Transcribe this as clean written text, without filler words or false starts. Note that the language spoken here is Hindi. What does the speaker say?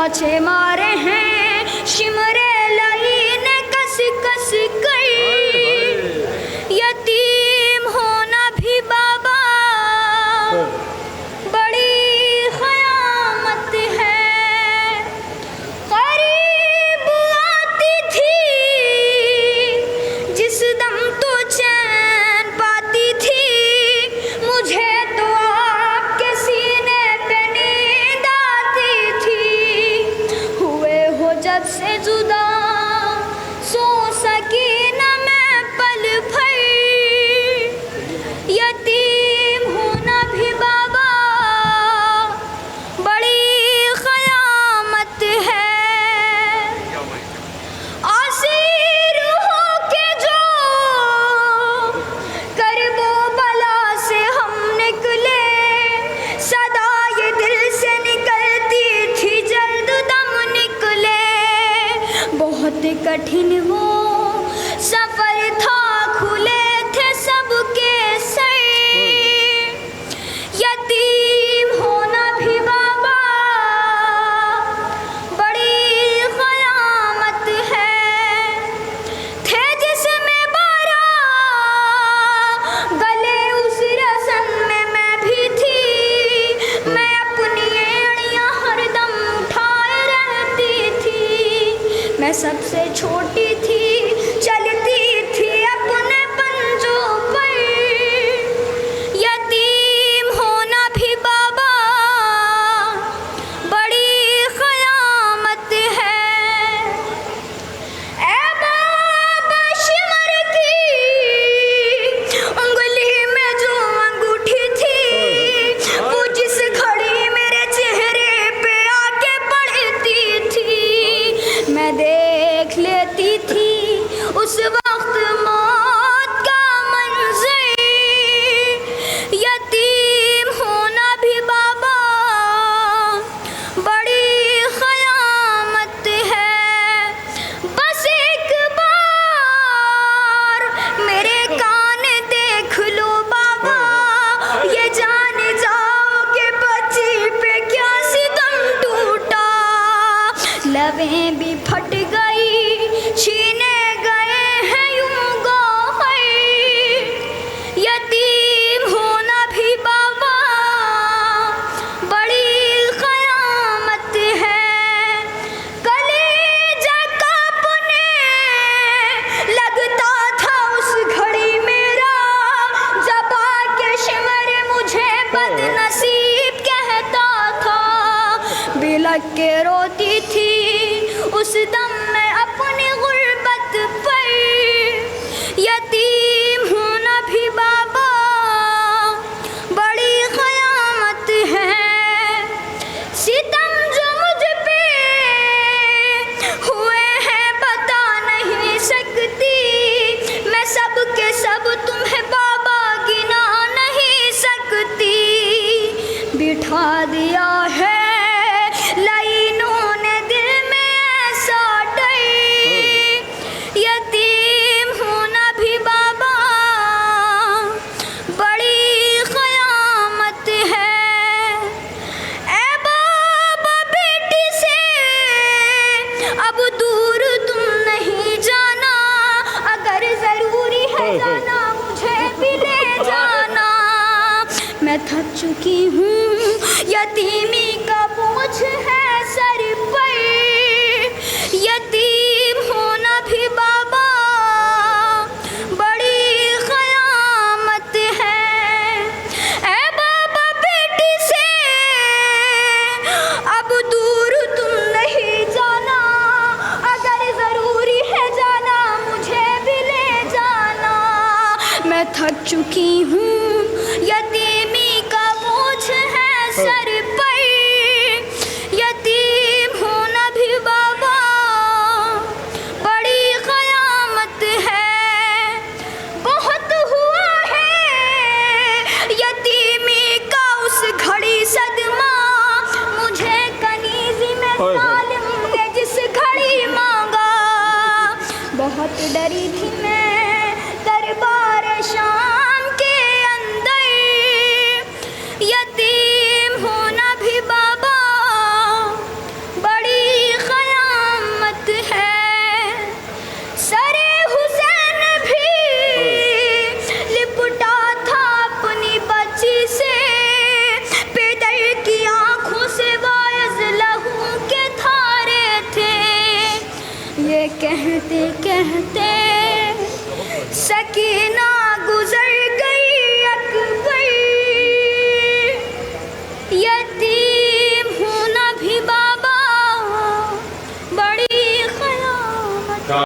छाछे मारे हैं शिमरे लाई ने कस कस गई। यतीम होना भी बाबा बड़ी क़यामत है। करीब आती थी जिस दम तो चैन पाती थी, मुझे तो आपके सीने पे नींद आती थी। हुए हो जब से जुदा सो सकी न मैं पल भर। यतीम होना भी बाबा बड़ी क़यामत है। आसिर हो के जो करबो बला से हम निकले, सदा ये दिल से निकलती थी जल्द दम निकले। बहुत कठिन वो सफर था, खुले थे सबके सर। यतीम होना भी बाबा बड़ी क़यामत है। थे जिसमें बारा गले उस रस्म में मैं भी थी। मैं अपनी एड़ियाँ हरदम उठाए रहती थी। मैं सबसे छोटी थी, चलती थी अपने पंजों पर। यतीम होना भी बाबा बड़ी क़यामत है। ऐ बाबा शिमर की उंगली में जो अंगूठी थी, वो जिस घड़ी मेरे चेहरे पे आके पड़ती थी, मैं देख लेती थी उस वक्त मौत का मंज़र। यतीम होना भी बाबा बड़ी क़यामत है। बस एक बार मेरे कान देख लो बाबा, ये जान जाओ कि बच्ची पे क्या सितम टूटा। लबें भी फट गई, छीने गए हैं यूं गौहर। यतीम होना भी बाबा बड़ी क़यामत है। कलेजा कांपने लगता था उस घड़ी मेरा, जब आके शिमर मुझे बदनसीब कहता था। बिलख के रोती थी उस दम में अपनी गुर्बत पर। यतीम होना भी बाबा बड़ी क़यामत है। सितम जो मुझ पे हुए हैं बता नहीं सकती, मैं सब के सब तुम्हें बाबा गिना नहीं सकती। बिठा दिया है लाइनों ने दिल में ऐसा डर। यतीम होना भी बाबा बड़ी क़यामत है। ऐ बाबा बेटी से अब दूर तुम नहीं जाना, अगर ज़रूरी है जाना मुझे भी ले जाना। मैं थक चुकी हूँ, यतीमी का बोझ है सर पर। यतीम होना भी बाबा बड़ी क़यामत है। ऐ बाबा बेटी से अब दूर तुम नहीं जाना, अगर ज़रूरी है जाना मुझे भी ले जाना। मैं थक चुकी हूँ, यतीमी का बोझ है सर पर। यतीम होना भी बाबा बड़ी क़यामत है। बहुत हुआ है यतीमी का उस घड़ी सदमा, मुझे कनीज़ी में ज़ालिम ने जिस घड़ी मांगा। बहुत डरी थी मैं दरबार शाम